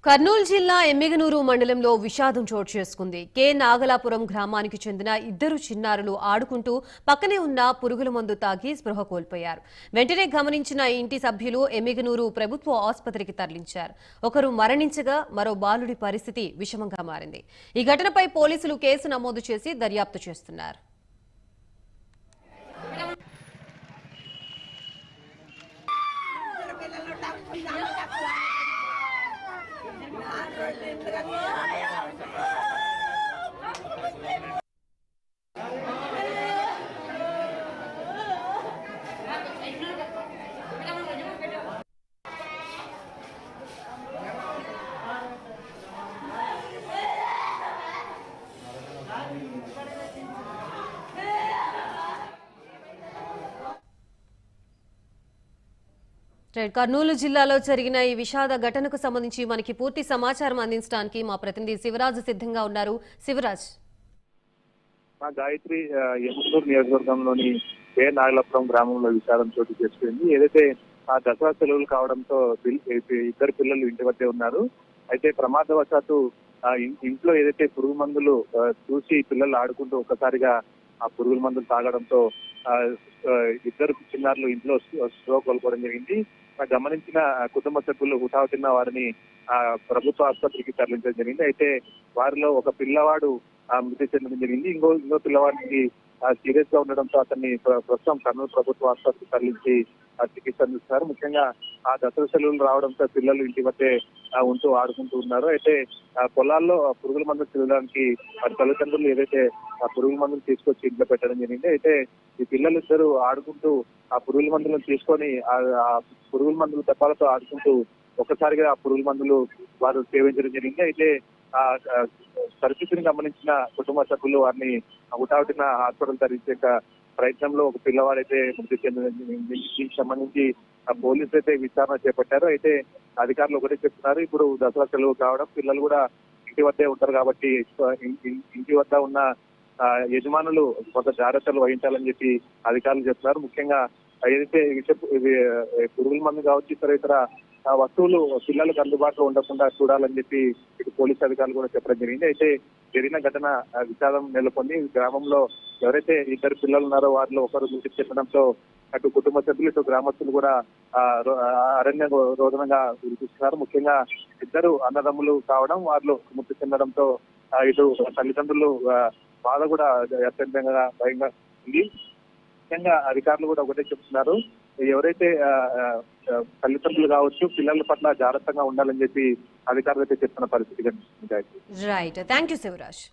కర్నూలు జిల్లా ఎమ్మిగనూరు మండలంలో విషాదం చోటు చేసుకుంది. కె నాగలాపురం గ్రామానికి చెందిన ఇద్దరు చిన్నారులు ఆడుకుంటూ పక్కనే ఉన్న పురుగుల మందు తాగి స్పృహ కోల్పోయారు. వెంటనే గమనించిన ఇంటి సభ్యులు ఎమ్మిగనూరు ప్రభుత్వ ఆసుపత్రికి తరలించారు. ఒకరు మరణించగా మరో బాలుడి పరిస్థితి విషమంగా మారింది. ఈ ఘటనపై పోలీసులు కేసు నమోదు చేసి దర్యాప్తు చేస్తున్నారు. కర్నూలు జిల్లాలో జరిగిన ఈ విషాద ఘటనకు సంబంధించి మనకి పూర్తి సమాచారం అందించడానికి మా ప్రతినిధి శివరాజ్ సిద్ధంగా ఉన్నారు. శివరాజ్, గాయత్రి ఎమ్మిగనూరు నియోజకవర్గంలోని కె నాగలాపురం గ్రామంలో విషాదం చోటు చేసుకుంది. ఏదైతే ఆ దసరా సెలవులు కావడంతో ఇద్దరు పిల్లలు ఇంటి వద్దే ఉన్నారు. అయితే ప్రమాదవశాత్తు ఇంట్లో ఏదైతే పురుగు మందులు చూసి పిల్లలు ఆడుకుంటూ ఒక్కసారిగా ఆ పురుగుల మందులు తాగడంతో ఇద్దరు చిన్నారులు ఇంట్లో స్ట్రోక్ కోల్పోవడం జరిగింది. గమనించిన కుటుంబ సభ్యులు హుటాహుటిన వారిని ప్రభుత్వ ఆసుపత్రికి తరలించడం జరిగింది. అయితే వారిలో ఒక పిల్లవాడు మృతి చెందడం జరిగింది. ఇంకో పిల్లవాడికి సీరియస్ గా ఉండడంతో అతన్ని ప్రస్తుతం కర్నూలు ప్రభుత్వ ఆసుపత్రికి తరలించి చికిత్స అందిస్తున్నారు. ముఖ్యంగా ఆ దసరా సెలవులు రావడంతో పిల్లలు ఇంటి వద్దే ఉంటూ ఆడుకుంటూ ఉన్నారు. అయితే పొలాల్లో పురుగుల మందులు తినడానికి వారి తల్లిదండ్రులు ఏదైతే ఆ పురుగుల మందులు తీసుకొచ్చి ఇంట్లో పెట్టడం జరిగింది. అయితే ఈ పిల్లలు ఇద్దరు ఆడుకుంటూ ఆ పురుగుల మందులను తీసుకొని ఆ పురుగుల మందుల దెబ్బలతో ఆడుకుంటూ ఒక్కసారిగా ఆ పురుగుల మందులు వారు సేవించడం జరిగింది. అయితే ఆ పరిస్థితిని గమనించిన కుటుంబ సభ్యులు వారిని హుటాహుటిన హాస్పిటల్ తరలించే ప్రయత్నంలో ఒక పిల్లవాడైతే మృతి చెందడం జరిగింది. దీనికి సంబంధించి పోలీసులు అయితే విచారణ చేపట్టారు. అయితే అధికారులు ఒకటే చెప్తున్నారు, ఇప్పుడు దసరా సెలవు కావడం పిల్లలు కూడా ఇంటి వద్దే ఉంటారు కాబట్టి ఇంటి వద్ద ఉన్న యజమానులు కొంత జాగ్రత్తలు వహించాలని చెప్పి అధికారులు చెప్తున్నారు. ముఖ్యంగా ఏదైతే పురుగుల మందు కావచ్చు ఇతర వస్తువులు పిల్లలకు అందుబాటులో ఉండకుండా చూడాలని చెప్పి ఇటు పోలీసు అధికారులు కూడా చెప్పడం జరిగింది. అయితే జరిగిన ఘటన విషాదం నెలకొంది. గ్రామంలో ఎవరైతే ఇద్దరు పిల్లలు ఉన్నారో వారిలో ఒకరు మృతి చెందడంతో అటు కుటుంబ సభ్యులు ఇటు గ్రామస్తులు కూడా అరణ్య రోదనగా వినిపిస్తున్నారు. ముఖ్యంగా ఇద్దరు అన్నదమ్ములు కావడం వారిలో మృతి చెందడంతో ఇటు తల్లిదండ్రులు బాధ కూడా అత్యంతంగా భయంగా ఉంది. ముఖ్యంగా అధికారులు కూడా ఒకటే చెప్తున్నారు, ఎవరైతే తల్లిదండ్రులు కావచ్చు పిల్లల పట్ల జాగ్రత్తగా ఉండాలని చెప్పి అధికారులు అయితే చెప్తున్న పరిస్థితి కనిపిస్తుంది. Right, thank you Shivraj.